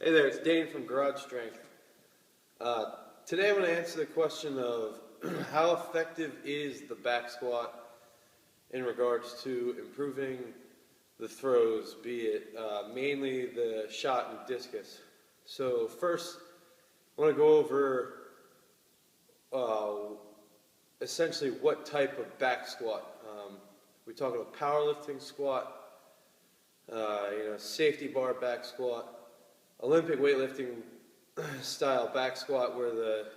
Hey there, it's Dane from Garage Strength. Today I'm going to answer the question of how effective is the back squat in regards to improving the throws, be it mainly the shot and discus. So first, I want to go over essentially what type of back squat. We talk about powerlifting squat, safety bar back squat, Olympic weightlifting style back squat where the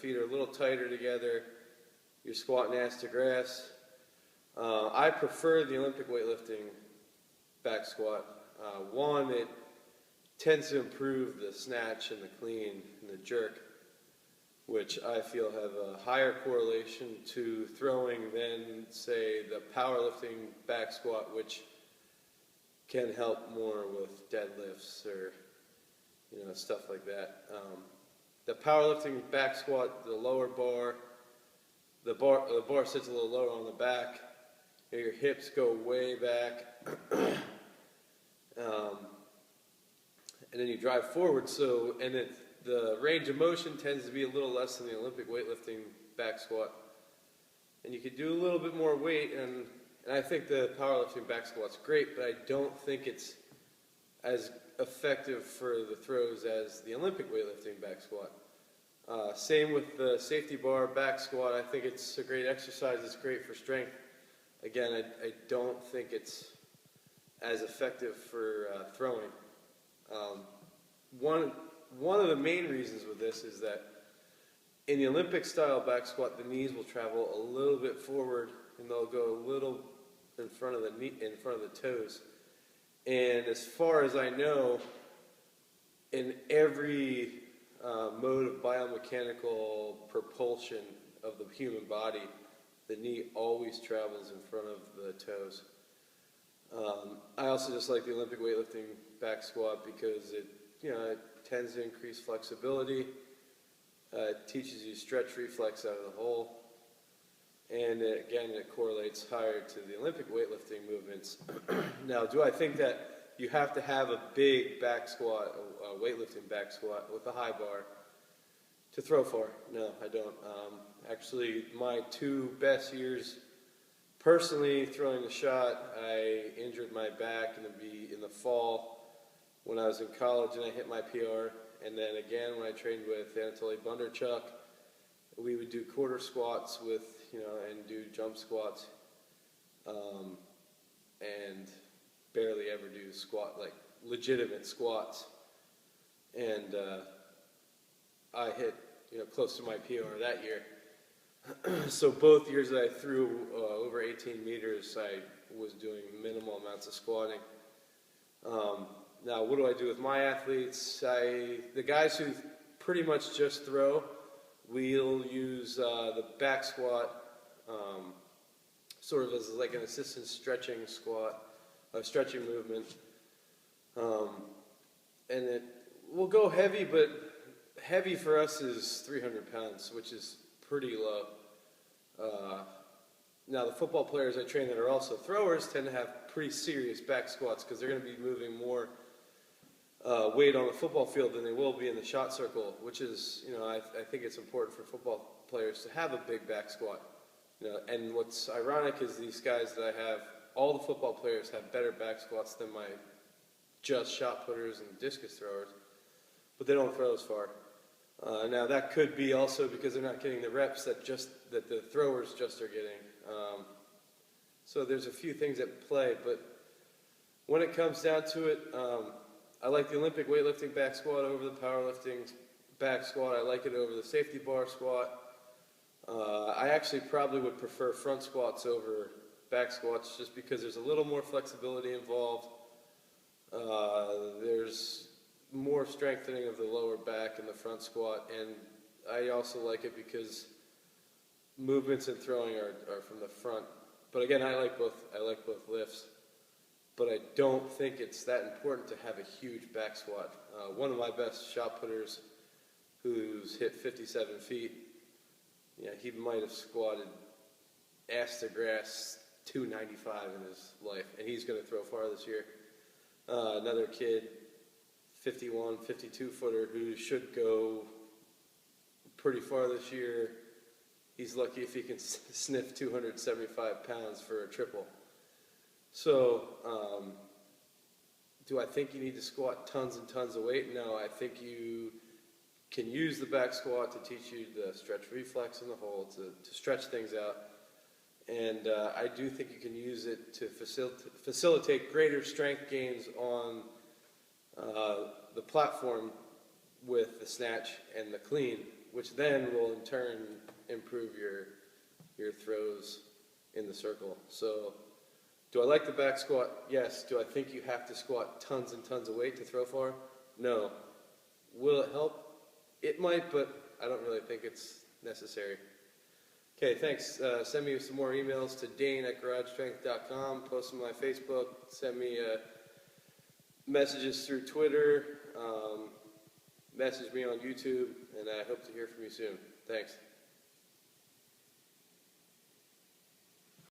feet are a little tighter together, you're squatting ass to grass. I prefer the Olympic weightlifting back squat. One, it tends to improve the snatch and the clean and the jerk, which I feel have a higher correlation to throwing than, say, the powerlifting back squat, which can help more with deadlifts or stuff like that. The powerlifting back squat, the lower bar, the bar sits a little lower on the back. Your hips go way back, and then you drive forward. The range of motion tends to be a little less than the Olympic weightlifting back squat, and you could do a little bit more weight. And I think the powerlifting back squat's great, but I don't think it's as effective for the throws as the Olympic weightlifting back squat. Same with the safety bar back squat. I think it's a great exercise. It's great for strength. Again, I don't think it's as effective for throwing. One of the main reasons with this is that in the Olympic style back squat, the knees will travel a little bit forward and they'll go a little in front of the toes. And as far as I know, in every mode of biomechanical propulsion of the human body, the knee always travels in front of the toes. I also just like the Olympic weightlifting back squat because it tends to increase flexibility. It teaches you stretch reflex out of the hole. And again, it correlates higher to the Olympic weightlifting movements. Now, do I think that you have to have a big back squat, a weightlifting back squat with a high bar to throw far? No, I don't. Actually, my two best years personally throwing the shot, I injured my back in the fall when I was in college and I hit my PR. And then again, when I trained with Anatoly Bondarchuk, we would do quarter squats and do jump squats, and barely ever do like legitimate squats. And I hit close to my PR that year. So both years that I threw over 18 meters, I was doing minimal amounts of squatting. Now, what do I do with my athletes? The guys who pretty much just throw, we'll use the back squat sort of as like an assistant stretching squat, a stretching movement. And we'll go heavy, but heavy for us is 300 pounds, which is pretty low. Now, the football players I train that are also throwers tend to have pretty serious back squats because they're going to be moving more weight on the football field than they will be in the shot circle, which is, I think it's important for football players to have a big back squat. And what's ironic is these guys that I have, all the football players have better back squats than my just shot putters and discus throwers, but they don't throw as far. Now that could be also because they're not getting the reps that the throwers just are getting. So there's a few things at play, but when it comes down to it, I like the Olympic weightlifting back squat over the powerlifting back squat. I like it over the safety bar squat. I actually probably would prefer front squats over back squats just because there's a little more flexibility involved. There's more strengthening of the lower back in the front squat, and I also like it because movements and throwing are from the front. But again, I like both lifts. But I don't think it's that important to have a huge back squat. One of my best shot putters, who's hit 57 feet, he might have squatted ass to grass 295 in his life, and he's going to throw far this year. Another kid, 51, 52 footer who should go pretty far this year. He's lucky if he can sniff 275 pounds for a triple. So, do I think you need to squat tons and tons of weight? No, I think you can use the back squat to teach you the stretch reflex in the hole, to stretch things out. And I do think you can use it to facilitate greater strength gains on the platform with the snatch and the clean, which then will in turn improve your throws in the circle. So, do I like the back squat? Yes. Do I think you have to squat tons and tons of weight to throw far? No. Will it help? It might, but I don't really think it's necessary. Okay, thanks. Send me some more emails to dane@garagestrength.com. Post them on my Facebook. Send me messages through Twitter. Message me on YouTube, and I hope to hear from you soon. Thanks.